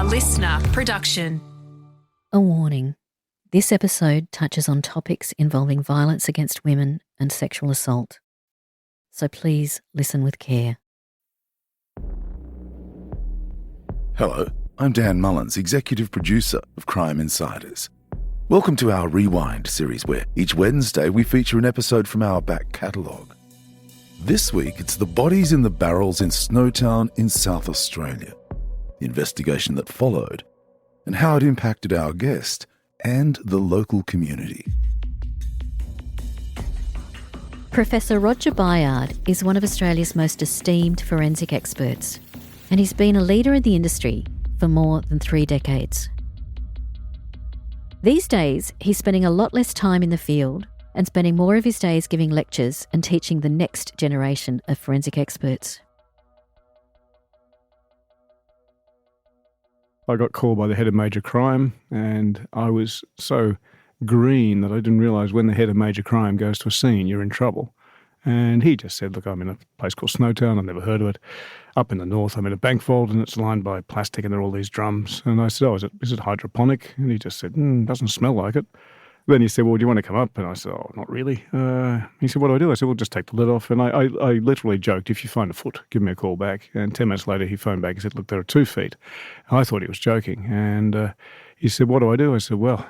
LiSTNR production. A warning. This episode touches on topics involving violence against women and sexual assault. So please listen with care. Hello, I'm Dan Mullins, Executive Producer of Crime Insiders. Welcome to our Rewind series where each Wednesday we feature an episode from our back catalogue. This week it's the bodies in the barrels in Snowtown in South Australia, the investigation that followed, and how it impacted our guest and the local community. Professor Roger Byard is one of Australia's most esteemed forensic experts, and he's been a leader in the industry for more than 3 decades. These days, he's spending a lot less time in the field and spending more of his days giving lectures and teaching the next generation of forensic experts. I got called by the head of major crime, and I was so green that I didn't realise when the head of major crime goes to a scene, you're in trouble. And he just said, look, I'm in a place called Snowtown, I've never heard of it. Up in the north, I'm in a bank vault and it's lined by plastic and there are all these drums. And I said, is it hydroponic? And he just said, doesn't smell like it. Then he said, well, do you want to come up? And I said, oh, not really. He said, what do I do? I said, well, just take the lid off. And I literally joked, if you find a foot, give me a call back. And 10 minutes later, he phoned back and said, look, there are 2 feet. And I thought he was joking. And he said, what do I do? I said, well,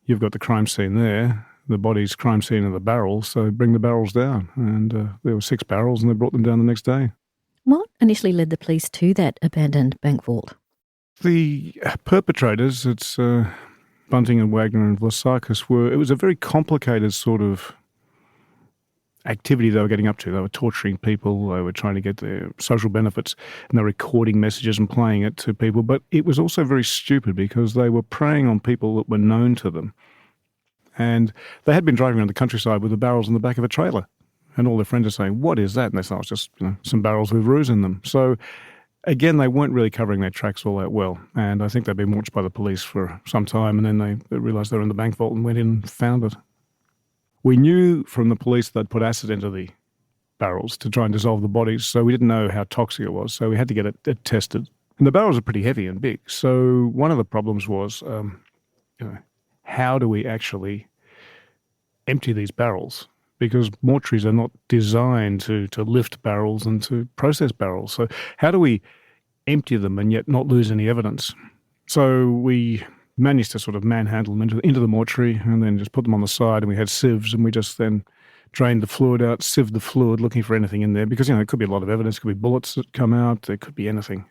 you've got the crime scene there, the body's crime scene in the barrels, so bring the barrels down. And there were 6 barrels and they brought them down the next day. What initially led the police to that abandoned bank vault? The perpetrators, it's Bunting and Wagner and Vlasakis, it was a very complicated sort of activity they were getting up to. They were torturing people, they were trying to get their social benefits, and they were recording messages and playing it to people. But it was also very stupid because they were preying on people that were known to them. And they had been driving around the countryside with the barrels in the back of a trailer. And all their friends are saying, what is that? And they said, oh, it's just some barrels with roos in them. So again, they weren't really covering their tracks all that well. And I think they'd been watched by the police for some time, and then they realised they were in the bank vault and went in and found it. We knew from the police they'd put acid into the barrels to try and dissolve the bodies, so we didn't know how toxic it was, so we had to get it tested. And the barrels are pretty heavy and big, so one of the problems was, how do we actually empty these barrels? Because mortuaries are not designed to lift barrels and to process barrels. So how do we empty them and yet not lose any evidence? So we managed to sort of manhandle them into the mortuary and then just put them on the side, and we had sieves, and we just then drained the fluid out, sieved the fluid, looking for anything in there, because, it could be a lot of evidence. It could be bullets that come out. There could be anything.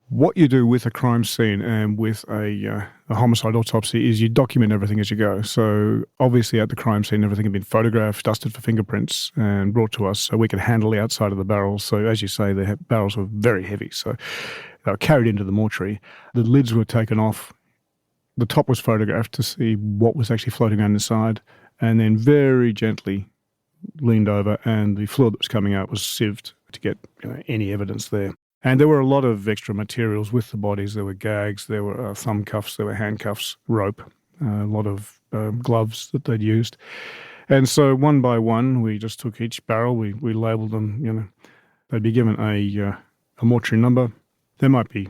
What you do with a crime scene and with a homicide autopsy is you document everything as you go. So obviously at the crime scene, everything had been photographed, dusted for fingerprints, and brought to us so we could handle the outside of the barrels. So as you say, the barrels were very heavy. So they were carried into the mortuary. The lids were taken off. The top was photographed to see what was actually floating around inside, and then very gently leaned over, and the fluid that was coming out was sieved to get any evidence there. And there were a lot of extra materials with the bodies. There were gags, there were thumb cuffs, there were handcuffs, rope, a lot of gloves that they'd used. And so one by one, we just took each barrel, we labelled them, they'd be given a mortuary number. There might be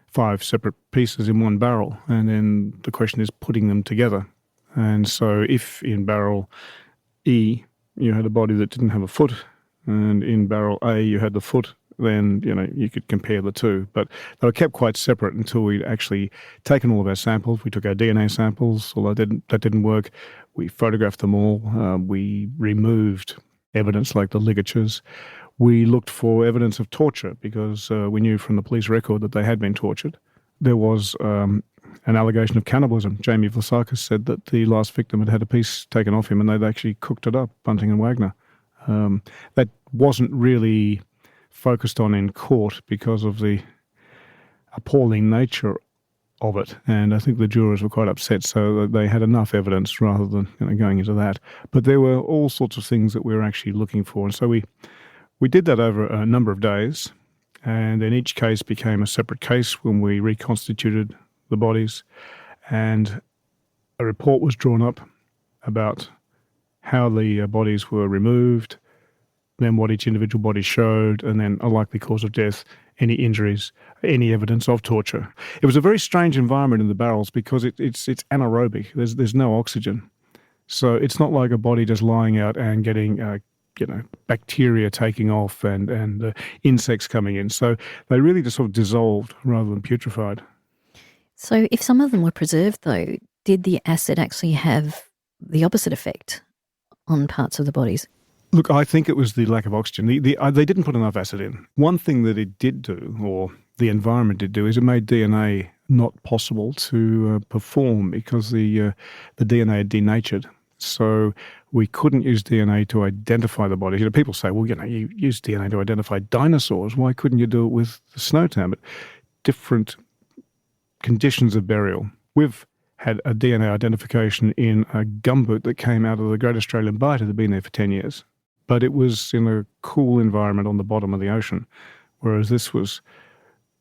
5 separate pieces in one barrel, and then the question is putting them together. And so if in barrel E you had a body that didn't have a foot, and in barrel A you had the foot, then, you could compare the two. But they were kept quite separate until we'd actually taken all of our samples. We took our DNA samples, although that didn't work. We photographed them all. We removed evidence like the ligatures. We looked for evidence of torture because we knew from the police record that they had been tortured. There was an allegation of cannibalism. Jamie Vlasakis said that the last victim had had a piece taken off him and they'd actually cooked it up, Bunting and Wagner. That wasn't really focused on in court because of the appalling nature of it, and I think the jurors were quite upset, so they had enough evidence rather than going into that. But there were all sorts of things that we were actually looking for, and so we did that over a number of days, and then each case became a separate case when we reconstituted the bodies, and a report was drawn up about how the bodies were removed, then what each individual body showed, and then a likely cause of death any injuries, any evidence of torture. It was a very strange environment in the barrels because it's anaerobic. There's no oxygen. So it's not like a body just lying out and getting bacteria taking off and insects coming in. So they really just sort of dissolved rather than putrefied. So if some of them were preserved, though, did the acid actually have the opposite effect on parts of the bodies? Look, I think it was the lack of oxygen. They didn't put enough acid in. One thing that it did do, or the environment did do, is it made DNA not possible to perform because the DNA had denatured. So we couldn't use DNA to identify the bodies. People say, well, you use DNA to identify dinosaurs. Why couldn't you do it with the Snowtown? But different conditions of burial. We've had a DNA identification in a gumboot that came out of the Great Australian Bight that had been there for 10 years. But it was in a cool environment on the bottom of the ocean, whereas this was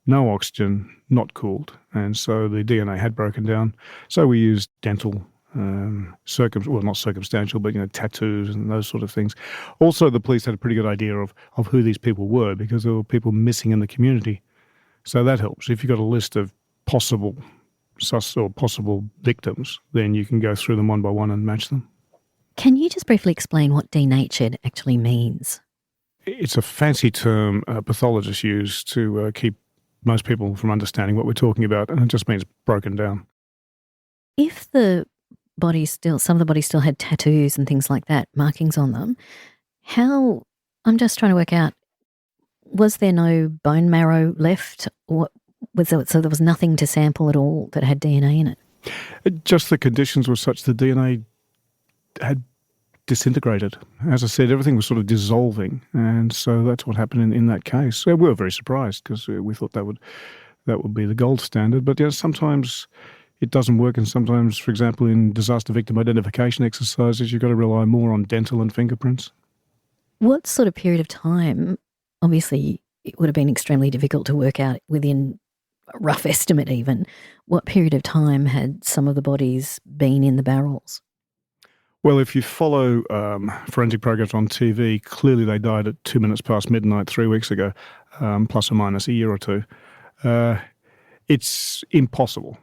no oxygen, not cooled. And so the DNA had broken down. So we used dental not circumstantial, but tattoos and those sort of things. Also, the police had a pretty good idea of who these people were because there were people missing in the community. So that helps. If you've got a list of possible victims, then you can go through them one by one and match them. Can you just briefly explain what denatured actually means? It's a fancy term pathologists use to keep most people from understanding what we're talking about, and it just means broken down. If some of the bodies still had tattoos and things like that, markings on them, I'm just trying to work out, was there no bone marrow left? So there was nothing to sample at all that had DNA in it? Just the conditions were such the DNA had disintegrated. As I said, everything was sort of dissolving, and so that's what happened in that case. So we were very surprised because we thought that would be the gold standard. But sometimes it doesn't work, and sometimes, for example, in disaster victim identification exercises, you've got to rely more on dental and fingerprints. What sort of period of time? Obviously, it would have been extremely difficult to work out within a rough estimate even. What period of time had some of the bodies been in the barrels? Well, if you follow forensic programs on TV, clearly they died at 2 minutes past midnight 3 weeks ago, plus or minus a year or two. It's impossible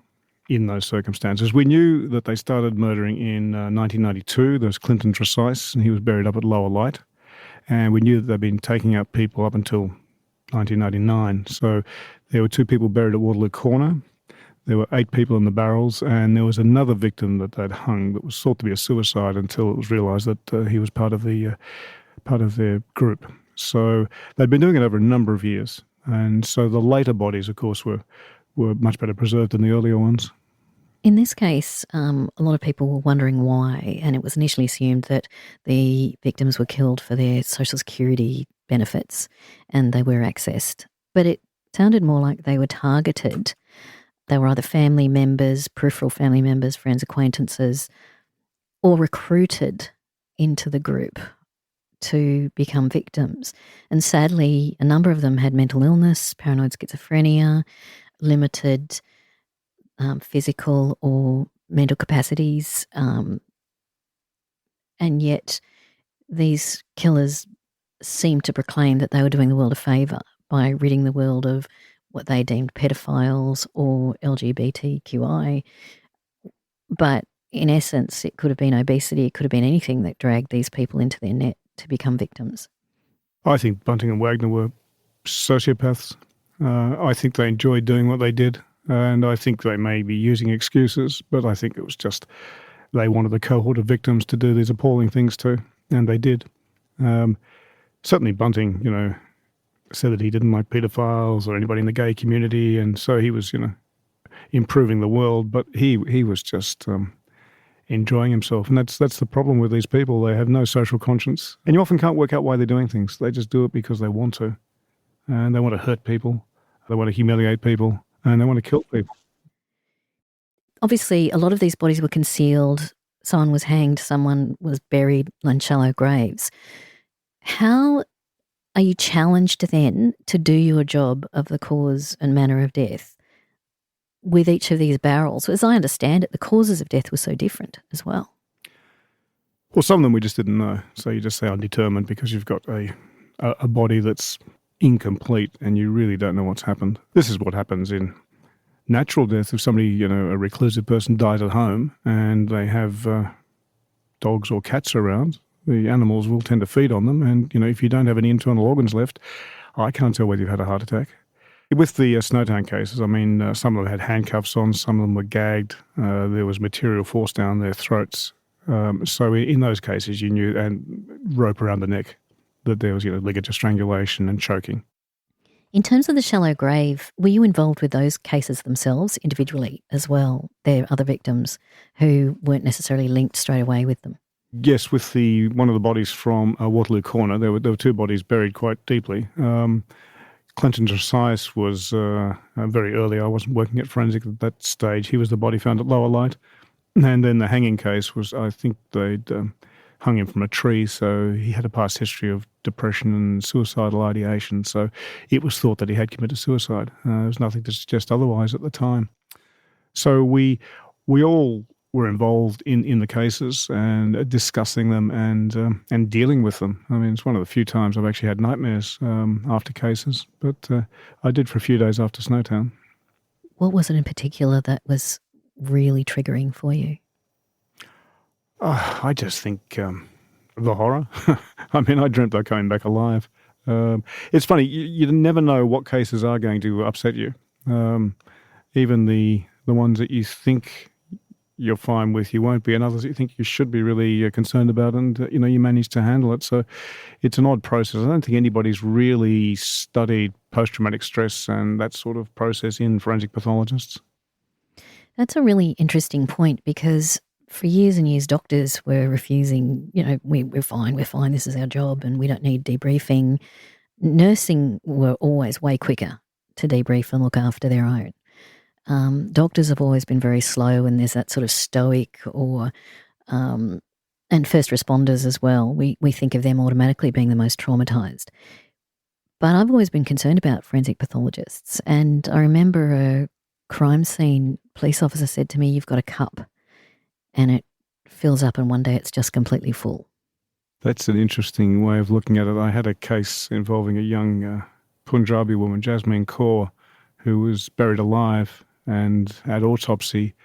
in those circumstances. We knew that they started murdering in 1992. There was Clinton Tresice, and he was buried up at Lower Light. And we knew that they'd been taking out people up until 1999. So there were 2 people buried at Waterloo Corner. There were 8 people in the barrels, and there was another victim that they'd hung that was thought to be a suicide until it was realised that he was part of their group. So they'd been doing it over a number of years, and so the later bodies, of course, were much better preserved than the earlier ones. In this case, a lot of people were wondering why, and it was initially assumed that the victims were killed for their Social Security benefits and they were accessed. But it sounded more like they were targeted. They were either family members, peripheral family members, friends, acquaintances, or recruited into the group to become victims. And sadly, a number of them had mental illness, paranoid schizophrenia, limited physical or mental capacities, and yet these killers seemed to proclaim that they were doing the world a favour by ridding the world of what they deemed pedophiles or LGBTQI. But in essence, it could have been obesity, it could have been anything that dragged these people into their net to become victims. I think Bunting and Wagner were sociopaths. I think they enjoyed doing what they did, and I think they may be using excuses, but I think it was just they wanted a cohort of victims to do these appalling things to, and they did. Certainly Bunting, said that he didn't like pedophiles or anybody in the gay community, and so he was, improving the world, but he was just enjoying himself. And that's the problem with these people. They have no social conscience, and you often can't work out why they're doing things. They just do it because they want to, and they want to hurt people, they want to humiliate people, and they want to kill people. Obviously, a lot of these bodies were concealed. Someone was hanged, someone was buried in shallow graves. How are you challenged then to do your job of the cause and manner of death with each of these barrels? As I understand it, the causes of death were so different as well. Well, some of them we just didn't know. So you just say undetermined because you've got a body that's incomplete and you really don't know what's happened. This is what happens in natural death. If somebody, a reclusive person dies at home and they have dogs or cats around, the animals will tend to feed on them. And, if you don't have any internal organs left, I can't tell whether you've had a heart attack. With the Snowtown cases, some of them had handcuffs on, some of them were gagged. There was material forced down their throats. So in those cases, you knew, and rope around the neck, that there was ligature strangulation and choking. In terms of the shallow grave, were you involved with those cases themselves individually as well? There are other victims who weren't necessarily linked straight away with them. Yes, with one of the bodies from Waterloo Corner, there were two bodies buried quite deeply. Clinton Josias was very early. I wasn't working at forensic at that stage. He was the body found at Lower Light. And then the hanging case was, I think they'd hung him from a tree, so he had a past history of depression and suicidal ideation. So it was thought that he had committed suicide. There was nothing to suggest otherwise at the time. So we all were involved in the cases and discussing them and dealing with them. It's one of the few times I've actually had nightmares after cases, but I did for a few days after Snowtown. What was it in particular that was really triggering for you? I just think the horror. I dreamt I came back alive. It's funny, you never know what cases are going to upset you. Even the ones that you think you're fine with, you won't be, and others you think you should be really concerned about, and you manage to handle it. So it's an odd process. I don't think anybody's really studied post-traumatic stress and that sort of process in forensic pathologists. That's a really interesting point, because for years and years doctors were refusing, we're fine, this is our job and we don't need debriefing. Nursing were always way quicker to debrief and look after their own. Doctors have always been very slow, and there's that sort of stoic and first responders as well. We think of them automatically being the most traumatised. But I've always been concerned about forensic pathologists, and I remember a crime scene police officer said to me, "You've got a cup and it fills up and one day it's just completely full." That's an interesting way of looking at it. I had a case involving a young Punjabi woman, Jasmine Kaur, who was buried alive, and at autopsy,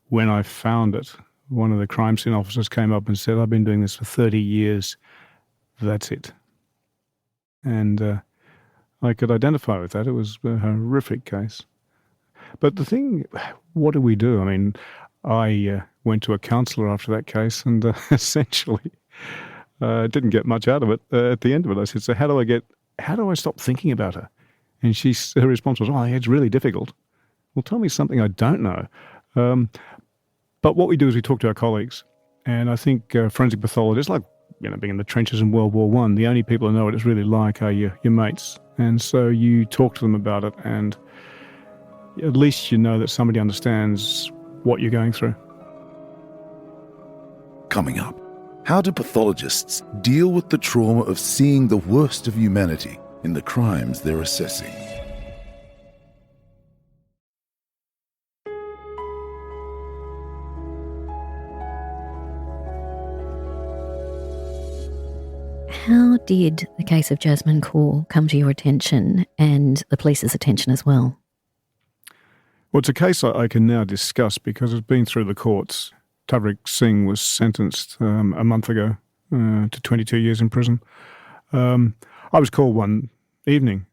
when I found it, one of the crime scene officers came up and said, "I've been doing this for 30 years. That's it." And I could identify with that. It was a horrific case. But the thing, what do we do? I went to a counsellor after that case and essentially didn't get much out of it. At the end of it, I said, "So how do I stop thinking about her?" And her response was, "Oh, it's really difficult." Well, tell me something I don't know. But what we do is we talk to our colleagues. And I think forensic pathologists, like being in the trenches in World War I, the only people who know what it's really like are your mates. And so you talk to them about it, and at least you know that somebody understands what you're going through. Coming up, how do pathologists deal with the trauma of seeing the worst of humanity in the crimes they're assessing? How did the case of Jasmine Kaur come to your attention and the police's attention as well? Well, it's a case I can now discuss because it's been through the courts. Tavrik Singh was sentenced a month ago to 22 years in prison. I was called one evening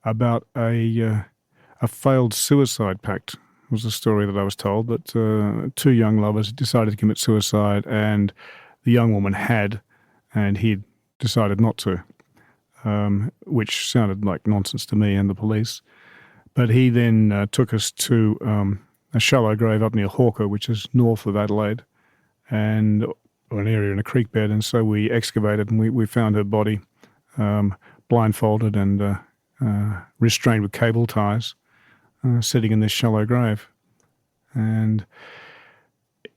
about a failed suicide pact, was the story that I was told, that two young lovers decided to commit suicide, and the young woman had, and he'd decided not to, which sounded like nonsense to me and the police. But he then took us to a shallow grave up near Hawker, which is north of Adelaide, and an area in a creek bed. And so we excavated and we found her body blindfolded and restrained with cable ties, sitting in this shallow grave. And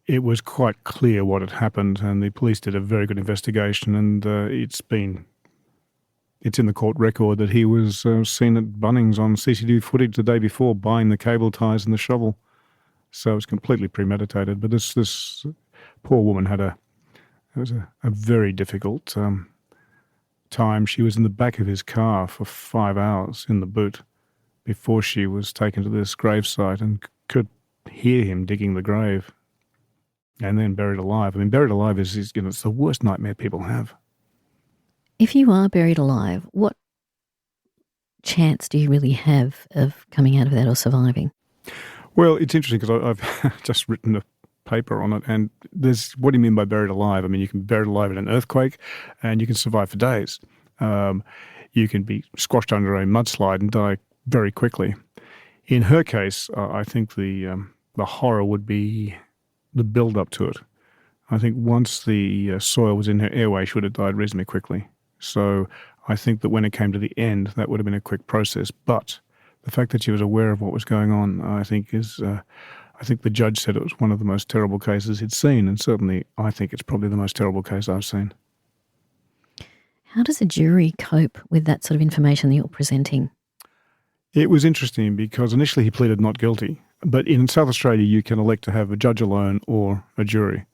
it was quite clear what had happened, and the police did a very good investigation, and it's in the court record that he was seen at Bunnings on CCTV footage the day before buying the cable ties and the shovel. So it was completely premeditated. But this poor woman had a very difficult time she was in the back of his car for 5 hours in the boot before she was taken to this gravesite and could hear him digging the grave and then buried alive. I mean, buried alive is it's the worst nightmare people have. If you are buried alive, what chance do you really have of coming out of that or surviving? Well, it's interesting because I've just written a paper on it, and there's what do you mean by buried alive? I mean, you can be buried alive in an earthquake and you can survive for days. You can be squashed under a mudslide and die very quickly. In her case, I think the horror would be the build-up to it. I think once the soil was in her airway, she would have died reasonably quickly. So I think that when it came to the end, that would have been a quick process. But the fact that she was aware of what was going on, I think I think the judge said it was one of the most terrible cases he'd seen, and certainly I think it's probably the most terrible case I've seen. How does a jury cope with that sort of information that you're presenting? It was interesting because initially he pleaded not guilty, but in South Australia you can elect to have a judge alone or a jury.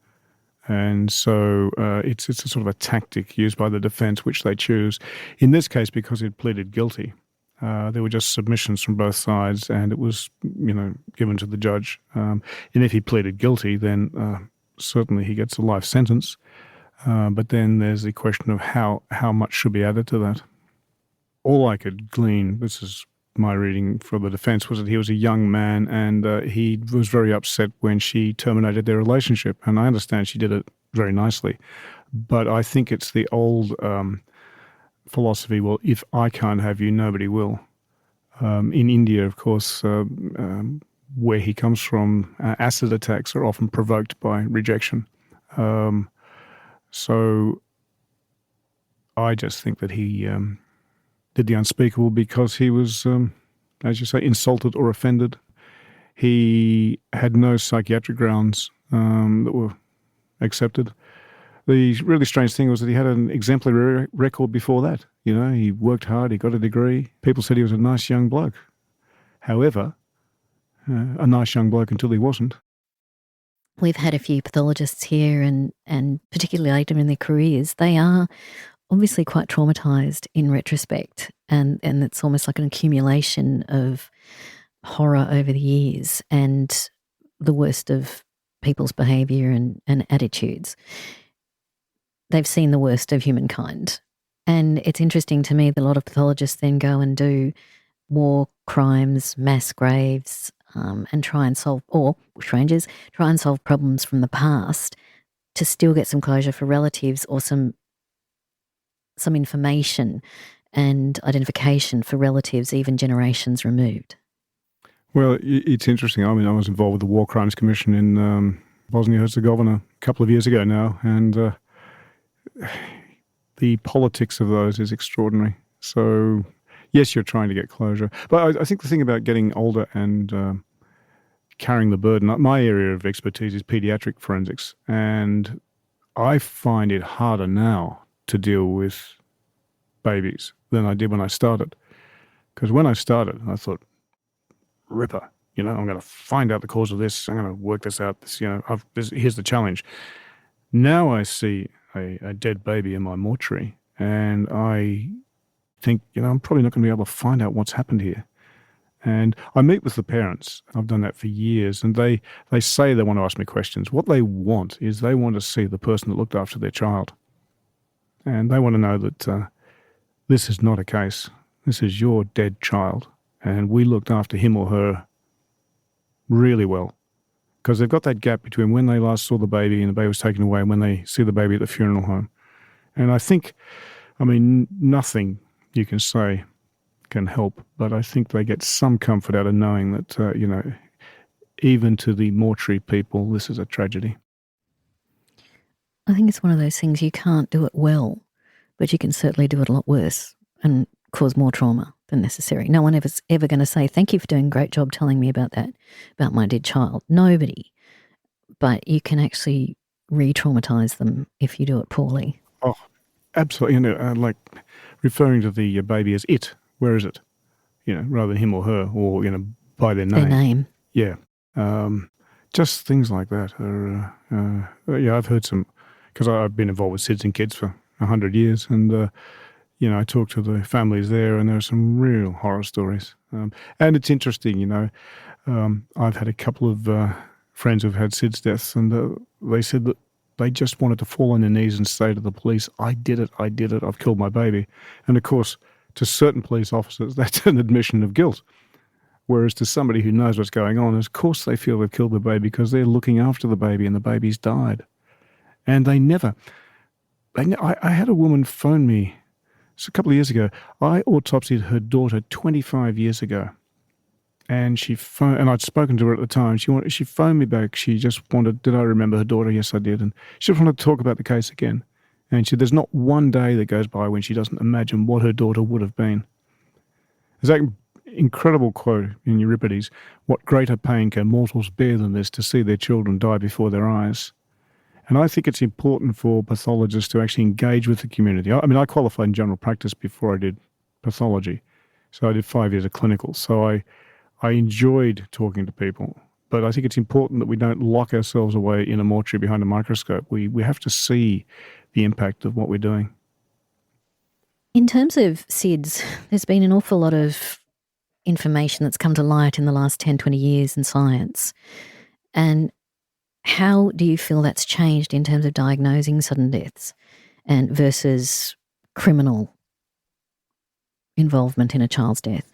And so it's a sort of a tactic used by the defence, which they choose. In this case, because he'd pleaded guilty, there were just submissions from both sides, and it was, given to the judge. And if he pleaded guilty, then certainly he gets a life sentence. But then there's the question of how much should be added to that. All I could glean, this is my reading for the defence, was that he was a young man and he was very upset when she terminated their relationship. And I understand she did it very nicely. But I think it's the old philosophy, well, if I can't have you, nobody will. In India, of course, where he comes from, acid attacks are often provoked by rejection. So I just think that he did the unspeakable because he was, as you say, insulted or offended. He had no psychiatric grounds that were accepted. The really strange thing was that he had an exemplary record before that. He worked hard, he got a degree. People said he was a nice young bloke. However, a nice young bloke until he wasn't. We've had a few pathologists here, and particularly later in their careers, they are obviously quite traumatised in retrospect, and it's almost like an accumulation of horror over the years and the worst of people's behaviour and attitudes. They've seen the worst of humankind. And it's interesting to me that a lot of pathologists then go and do war crimes, mass graves, and try and solve, or strangers, try and solve problems from the past to still get some closure for relatives or some information and identification for relatives even generations removed. Well, it's interesting. I mean, I was involved with the War Crimes Commission in Bosnia-Herzegovina a couple of years ago now, and the politics of those is extraordinary. So, yes, you're trying to get closure. But I think the thing about getting older and carrying the burden, my area of expertise is pediatric forensics, and I find it harder now to deal with babies than I did when I started. Because when I started, I thought, ripper, I'm going to find out the cause of this. I'm going to work this out. Here's the challenge. Now I see a dead baby in my mortuary, and I think, I'm probably not going to be able to find out what's happened here. And I meet with the parents. I've done that for years, and they say they want to ask me questions. What they want is they want to see the person that looked after their child. And they want to know that this is not a case. This is your dead child, and we looked after him or her really well. Because they've got that gap between when they last saw the baby and the baby was taken away and when they see the baby at the funeral home. And I think, nothing you can say can help, but I think they get some comfort out of knowing that, even to the mortuary people, this is a tragedy. I think it's one of those things, you can't do it well, but you can certainly do it a lot worse and cause more trauma than necessary. No one ever going to say, thank you for doing a great job telling me about that, about my dead child. Nobody. But you can actually re-traumatise them if you do it poorly. Oh, absolutely. Like referring to the baby as it. Where is it? Rather than him or her, or, by their name. Their name. Yeah. Just things like that. I've heard some, because I've been involved with SIDS and kids for 100 years, and I talked to the families there, and there are some real horror stories. And it's interesting, I've had a couple of friends who've had SIDS deaths, and they said that they just wanted to fall on their knees and say to the police, I did it, I've killed my baby. And of course, to certain police officers, that's an admission of guilt. Whereas to somebody who knows what's going on, of course they feel they've killed the baby because they're looking after the baby and the baby's died. And I had a woman phone me a couple of years ago. I autopsied her daughter 25 years ago. And and I'd spoken to her at the time. She phoned me back. She just wanted, did I remember her daughter? Yes, I did. And she just wanted to talk about the case again. And she said, there's not one day that goes by when she doesn't imagine what her daughter would have been. There's that incredible quote in Euripides, what greater pain can mortals bear than this, to see their children die before their eyes? And I think it's important for pathologists to actually engage with the community. I qualified in general practice before I did pathology. So I did 5 years of clinical. So I enjoyed talking to people, but I think it's important that we don't lock ourselves away in a mortuary behind a microscope. We have to see the impact of what we're doing. In terms of SIDS, there's been an awful lot of information that's come to light in the last 10, 20 years in science. And how do you feel that's changed in terms of diagnosing sudden deaths and versus criminal involvement in a child's death?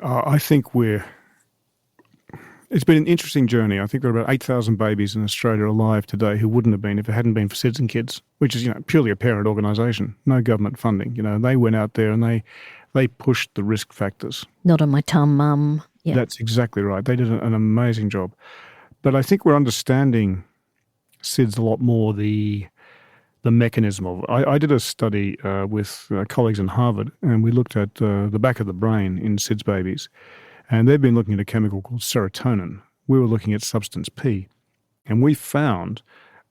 I think it's been an interesting journey. I think there are about 8,000 babies in Australia alive today who wouldn't have been if it hadn't been for SIDS and Kids, which is, purely a parent organisation, no government funding. They went out there and they pushed the risk factors. Not on my tum, mum. Yeah. That's exactly right. They did an amazing job. But I think we're understanding SIDS a lot more, the mechanism of it. I did a study with colleagues in Harvard, and we looked at the back of the brain in SIDS babies. And they've been looking at a chemical called serotonin. We were looking at substance P. And we found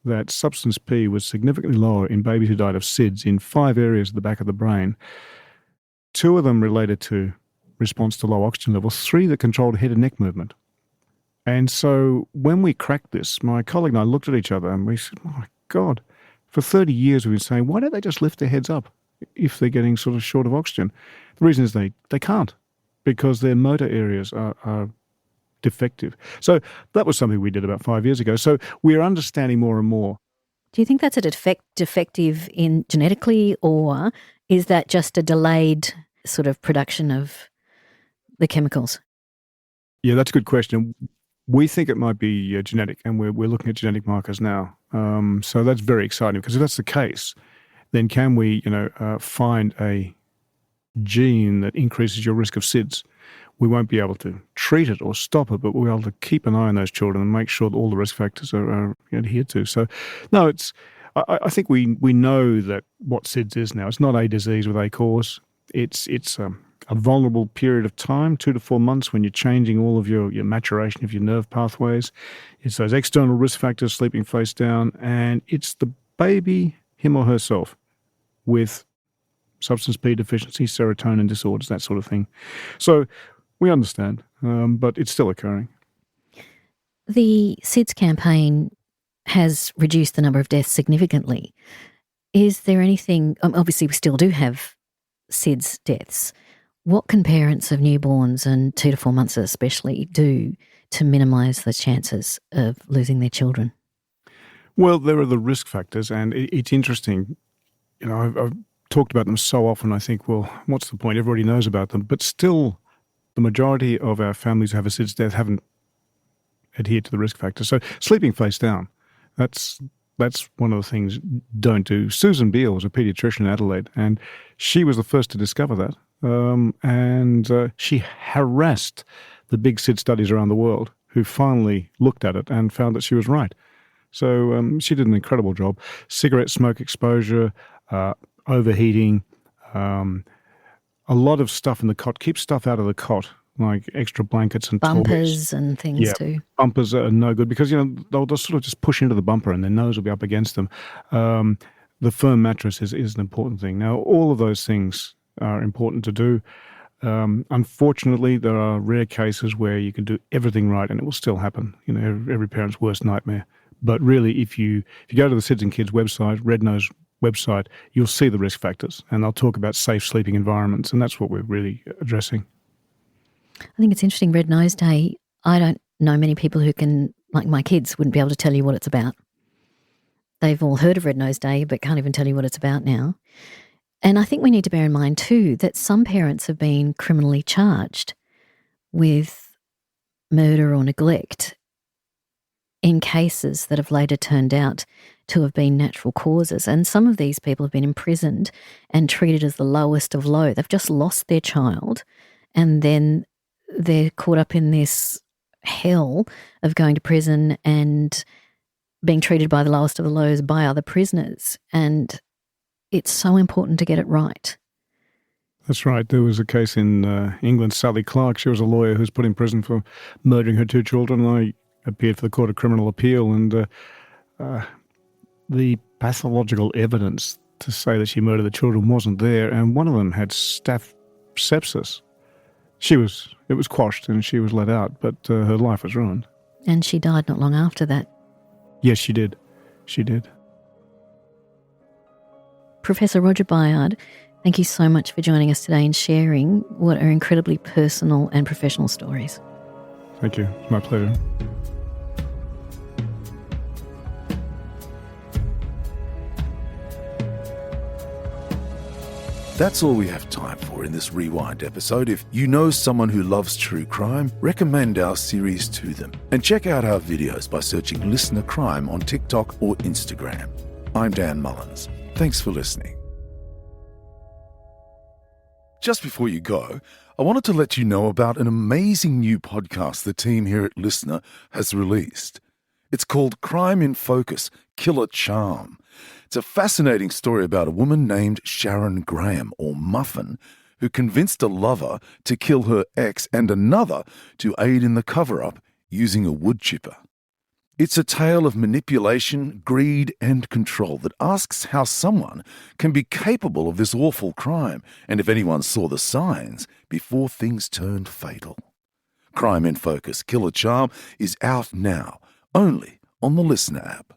that substance P was significantly lower in babies who died of SIDS in 5 areas of the back of the brain. 2 of them related to response to low oxygen levels, 3 that controlled head and neck movement. And so when we cracked this, my colleague and I looked at each other and we said, oh my God, for 30 years we've been saying, why don't they just lift their heads up if they're getting sort of short of oxygen? The reason is they can't, because their motor areas are defective. So that was something we did about 5 years ago. So we're understanding more and more. Do you think that's a defective in genetically, or is that just a delayed sort of production of the chemicals? Yeah, that's a good question. We think it might be genetic, and we're looking at genetic markers now. So that's very exciting, because if that's the case, then can we find a gene that increases your risk of SIDS? We won't be able to treat it or stop it, but we'll be able to keep an eye on those children and make sure that all the risk factors are adhered to. So, no, I think we know that what SIDS is now. It's not a disease with a cause. It's a vulnerable period of time, 2 to 4 months, when you're changing all of your maturation of your nerve pathways. It's those external risk factors, sleeping face down, and it's the baby, him or herself, with substance P deficiency, serotonin disorders, that sort of thing. So we understand, but it's still occurring. The SIDS campaign has reduced the number of deaths significantly. Is there anything, obviously we still do have SIDS deaths. What can parents of newborns and 2 to 4 months especially do to minimise the chances of losing their children? Well, there are the risk factors, and it's interesting. I've talked about them so often, I think, well, what's the point? Everybody knows about them. But still, the majority of our families who have a SIDS death haven't adhered to the risk factors. So sleeping face down, that's one of the things don't do. Susan Beale was a paediatrician in Adelaide, and she was the first to discover that. And she harassed the big SIDS studies around the world, who finally looked at it and found that she was right. So she did an incredible job. Cigarette smoke exposure, overheating, a lot of stuff in the cot. Keep stuff out of the cot, like extra blankets and bumpers toys. And things too. Bumpers are no good, because they'll sort of just push into the bumper and their nose will be up against them. The firm mattress is an important thing. Now, all of those things are important to do. Unfortunately, there are rare cases where you can do everything right and it will still happen. Every parent's worst nightmare. But really, if you go to the SIDS and Kids website, website, you'll see the risk factors, and they'll talk about safe sleeping environments, and that's what we're really addressing. I think it's interesting, Red Nose Day, I don't know many people who can, like my kids, wouldn't be able to tell you what it's about. They've all heard of Red Nose Day, but can't even tell you what it's about now. And I think we need to bear in mind too that some parents have been criminally charged with murder or neglect in cases that have later turned out to have been natural causes. And some of these people have been imprisoned and treated as the lowest of low. They've just lost their child, and then they're caught up in this hell of going to prison and being treated by the lowest of the lows by other prisoners. And it's so important to get it right. That's right. There was a case in England, Sally Clark. She was a lawyer who was put in prison for murdering her 2 children. I appeared for the Court of Criminal Appeal, and the pathological evidence to say that she murdered the children wasn't there, and one of them had staph sepsis. It was quashed and she was let out, but her life was ruined. And she died not long after that. Yes, she did. She did. Professor Roger Byard, thank you so much for joining us today and sharing what are incredibly personal and professional stories. Thank you. It's my pleasure. That's all we have time for in this Rewind episode. If you know someone who loves true crime, recommend our series to them. And check out our videos by searching LiSTNR Crime on TikTok or Instagram. I'm Dan Mullins. Thanks for listening. Just before you go, I wanted to let you know about an amazing new podcast the team here at LiSTNR has released. It's called Crime in Focus, Killer Charm. It's a fascinating story about a woman named Sharon Graham, or Muffin, who convinced a lover to kill her ex and another to aid in the cover-up using a wood chipper. It's a tale of manipulation, greed, and control that asks how someone can be capable of this awful crime, and if anyone saw the signs before things turned fatal. Crime in Focus, Killer Charm is out now, only on the LiSTNR app.